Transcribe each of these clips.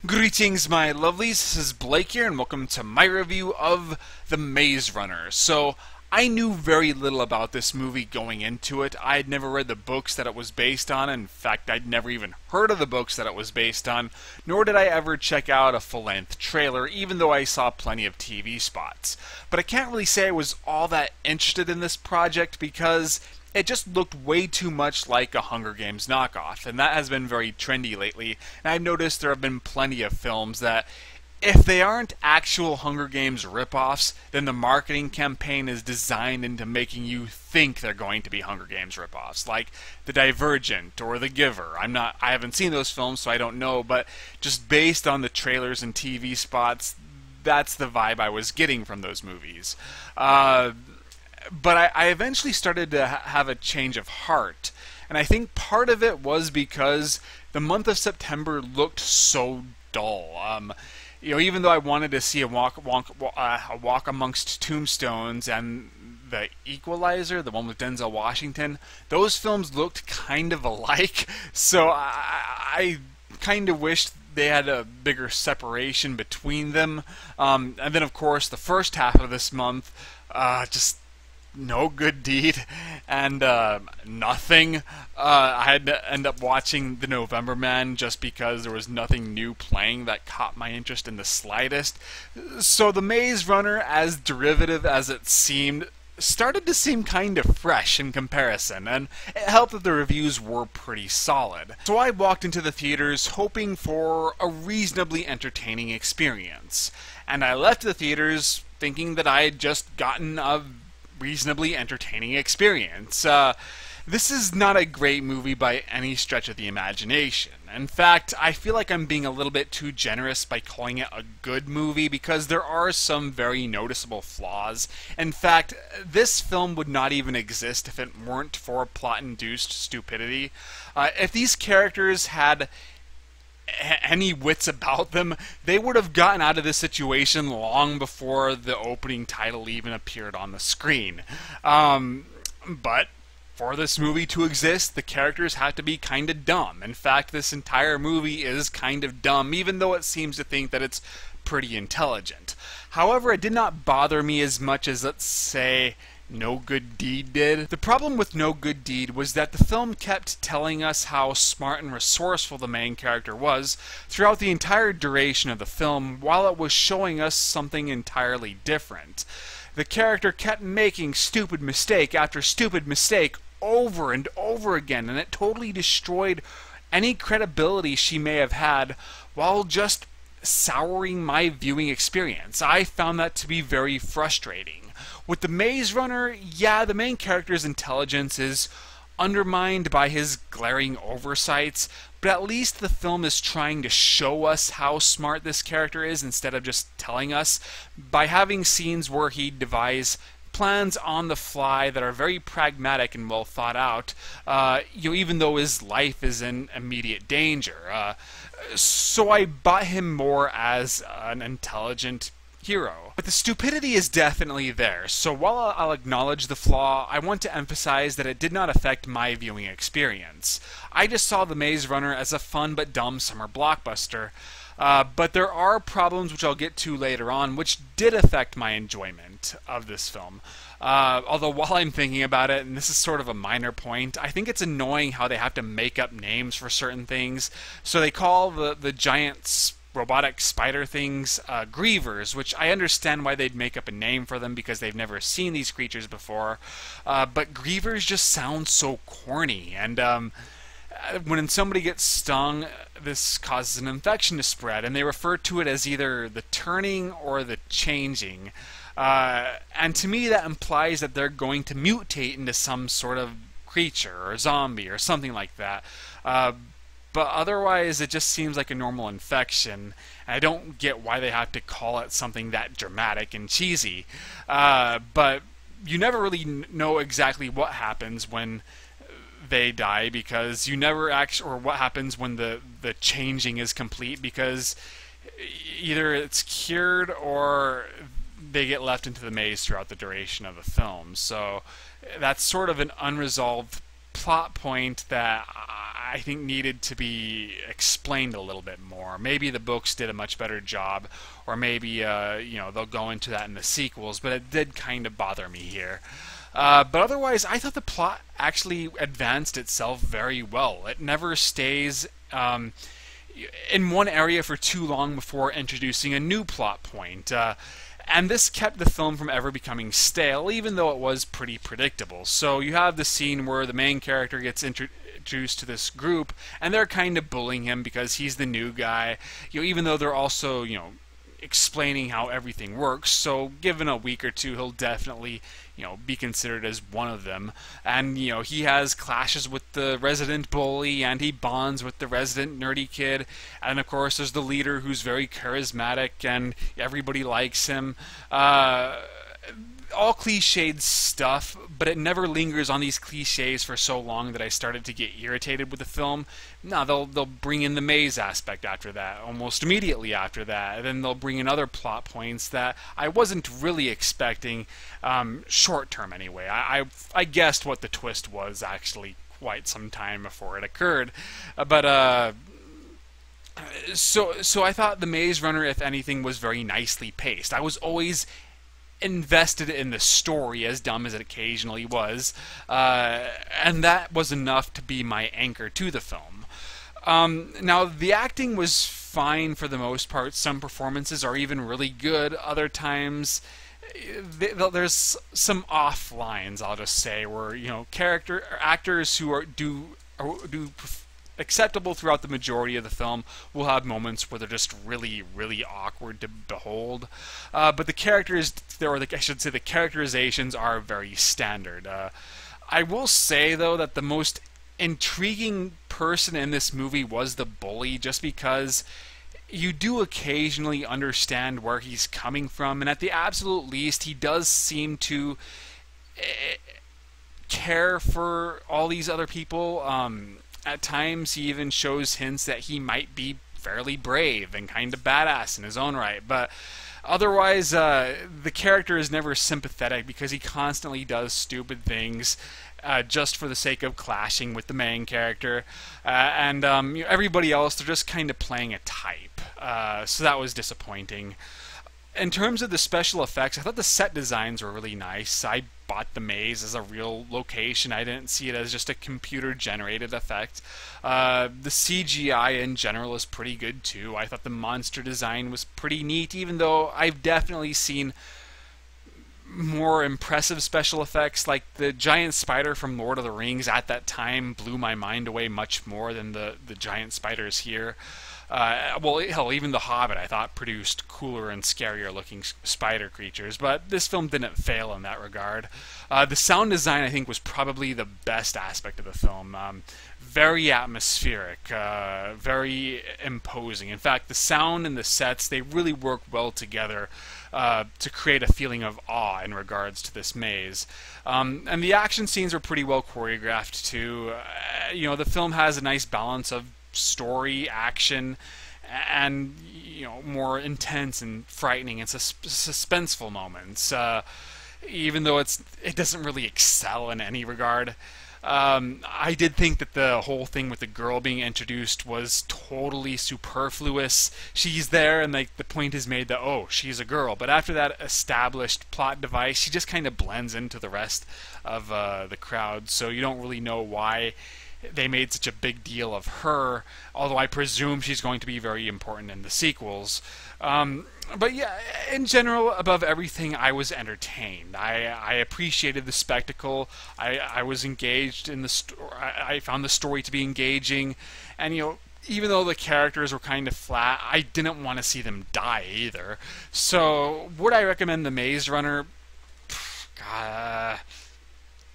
Greetings, my lovelies. This is Blake here, and welcome to my review of The Maze Runner. So, I knew very little about this movie going into it. I had never read the books that it was based on. In fact, I'd never even heard of the books that it was based on, nor did I ever check out a full-length trailer, even though I saw plenty of TV spots. But I can't really say I was all that interested in this project because it just looked way too much like a Hunger Games knockoff, and that has been very trendy lately. And I've noticed there have been plenty of films that, if they aren't actual Hunger Games ripoffs, then the marketing campaign is designed into making you think they're going to be Hunger Games ripoffs, like The Divergent or The Giver. I haven't seen those films, so I don't know, but just based on the trailers and TV spots, that's the vibe I was getting from those movies. But I eventually started to have a change of heart. And I think part of it was because the month of September looked so dull. Even though I wanted to see a walk amongst tombstones and The Equalizer, the one with Denzel Washington, those films looked kind of alike. So I kind of wished they had a bigger separation between them. And then, of course, the first half of this month, just no good deed and nothing. I had to end up watching The November Man just because there was nothing new playing that caught my interest in the slightest. So The Maze Runner, as derivative as it seemed, started to seem kind of fresh in comparison, and it helped that the reviews were pretty solid. So I walked into the theaters hoping for a reasonably entertaining experience, and I left the theaters thinking that I had just gotten a reasonably entertaining experience. This is not a great movie by any stretch of the imagination. In fact, I feel like I'm being a little bit too generous by calling it a good movie because there are some very noticeable flaws. In fact, this film would not even exist if it weren't for plot-induced stupidity. If these characters had any wits about them, they would have gotten out of this situation long before the opening title even appeared on the screen. But for this movie to exist, the characters have to be kind of dumb. In fact, this entire movie is kind of dumb, even though it seems to think that it's pretty intelligent. However, it did not bother me as much as, let's say, No Good Deed did. The problem with No Good Deed was that the film kept telling us how smart and resourceful the main character was throughout the entire duration of the film, while it was showing us something entirely different. The character kept making stupid mistake after stupid mistake over and over again, and it totally destroyed any credibility she may have had while just souring my viewing experience. I found that to be very frustrating. With The Maze Runner, yeah, the main character's intelligence is undermined by his glaring oversights, but at least the film is trying to show us how smart this character is instead of just telling us by having scenes where he devises plans on the fly that are very pragmatic and well thought out, even though his life is in immediate danger. So I bought him more as an intelligent hero. But the stupidity is definitely there, so while I'll acknowledge the flaw, I want to emphasize that it did not affect my viewing experience. I just saw The Maze Runner as a fun but dumb summer blockbuster. But there are problems which I'll get to later on which did affect my enjoyment of this film. Although while I'm thinking about it, and this is sort of a minor point, I think it's annoying how they have to make up names for certain things. So they call the giant robotic spider things grievers, which I understand why they'd make up a name for them because they've never seen these creatures before. But grievers just sound so corny, and when somebody gets stung, this causes an infection to spread, and they refer to it as either the turning or the changing. And to me, that implies that they're going to mutate into some sort of creature or zombie or something like that. But otherwise, it just seems like a normal infection. And I don't get why they have to call it something that dramatic and cheesy. But you never really know exactly what happens when they die, because you never actually, or what happens when the changing is complete, because either it's cured or they get left into the maze throughout the duration of the film. So that's sort of an unresolved plot point that I think needed to be explained a little bit more. Maybe the books did a much better job, or maybe they'll go into that in the sequels. But it did kind of bother me here. But otherwise, I thought the plot actually advanced itself very well. It never stays in one area for too long before introducing a new plot point. And this kept the film from ever becoming stale, even though it was pretty predictable. So you have the scene where the main character gets introduced to this group, and they're kind of bullying him because he's the new guy. Even though they're also, explaining how everything works. So given a week or two, he'll definitely, be considered as one of them. And, he has clashes with the resident bully, and he bonds with the resident nerdy kid. And of course, there's the leader who's very charismatic, and everybody likes him. All cliched stuff, but it never lingers on these cliches for so long that I started to get irritated with the film. No, they'll bring in the maze aspect after that, almost immediately after that. And then they'll bring in other plot points that I wasn't really expecting, short term anyway. I guessed what the twist was actually quite some time before it occurred, So I thought The Maze Runner, if anything, was very nicely paced. I was always invested in the story, as dumb as it occasionally was, and that was enough to be my anchor to the film. Now, the acting was fine for the most part. Some performances are even really good. Other times, there's some off lines, I'll just say, where actors who do acceptable throughout the majority of the film will have moments where they're just really, really awkward to behold. But the characters, the characterizations are very standard. I will say, though, that the most intriguing person in this movie was the bully, just because you do occasionally understand where he's coming from, and at the absolute least, he does seem to care for all these other people. At times, he even shows hints that he might be fairly brave and kind of badass in his own right. But otherwise, the character is never sympathetic because he constantly does stupid things just for the sake of clashing with the main character. And everybody else, they're just kind of playing a type. So that was disappointing. In terms of the special effects, I thought the set designs were really nice. I bought the maze as a real location. I didn't see it as just a computer-generated effect. The CGI in general is pretty good too. I thought the monster design was pretty neat, even though I've definitely seen more impressive special effects. Like the giant spider from Lord of the Rings at that time blew my mind away much more than the giant spiders here. Well, hell, even The Hobbit, I thought, produced cooler and scarier looking spider creatures, but this film didn't fail in that regard. The sound design, I think, was probably the best aspect of the film. Very atmospheric, very imposing. In fact, the sound and the sets, they really work well together to create a feeling of awe in regards to this maze. And the action scenes were pretty well choreographed, too. The film has a nice balance of story, action, and more intense and frightening and suspenseful moments. Even though it doesn't really excel in any regard. I did think that the whole thing with the girl being introduced was totally superfluous. She's there, and the point is made that, oh, she's a girl. But after that established plot device, she just kind of blends into the rest of the crowd. So you don't really know why they made such a big deal of her, although I presume she's going to be very important in the sequels. But yeah, in general, above everything, I was entertained. I appreciated the spectacle. I was engaged in the story. I found the story to be engaging, and even though the characters were kind of flat, I didn't want to see them die either. So, would I recommend The Maze Runner?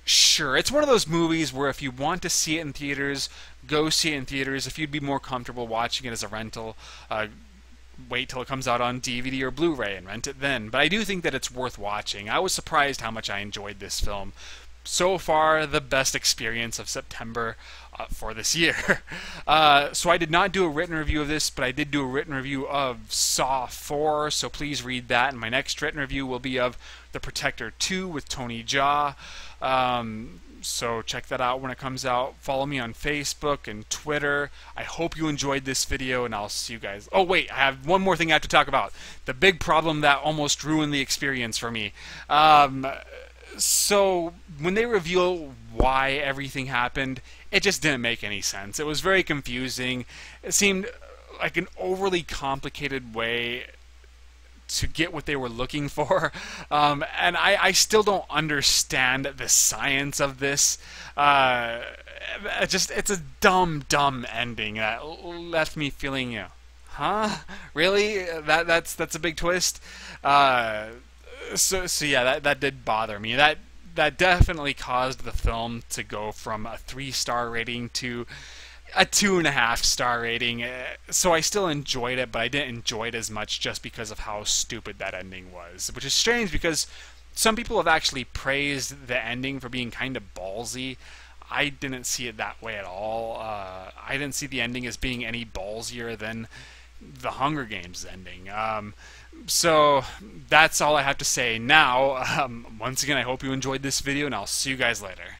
Sure, it's one of those movies where if you want to see it in theaters, go see it in theaters. If you'd be more comfortable watching it as a rental, wait till it comes out on DVD or Blu-ray and rent it then. But I do think that it's worth watching. I was surprised how much I enjoyed this film. So far, the best experience of September for this year. So I did not do a written review of this, but I did do a written review of Saw 4, so please read that. And my next written review will be of The Protector 2 with Tony Jaa. So check that out when it comes out. Follow me on Facebook and Twitter. I hope you enjoyed this video, and I'll see you guys. Oh wait, I have one more thing I have to talk about. The big problem that almost ruined the experience for me. So when they reveal why everything happened, it just didn't make any sense. It was very confusing. It seemed like an overly complicated way to get what they were looking for, and I still don't understand the science of this. It's a dumb ending that left me feeling, huh? Really? That's a big twist. So yeah, that did bother me. That definitely caused the film to go from a 3-star rating to a 2.5-star rating. So I still enjoyed it, but I didn't enjoy it as much just because of how stupid that ending was. Which is strange because some people have actually praised the ending for being kind of ballsy. I didn't see it that way at all. I didn't see the ending as being any ballsier than the Hunger Games ending. So that's all I have to say now. Once again, I hope you enjoyed this video, and I'll see you guys later.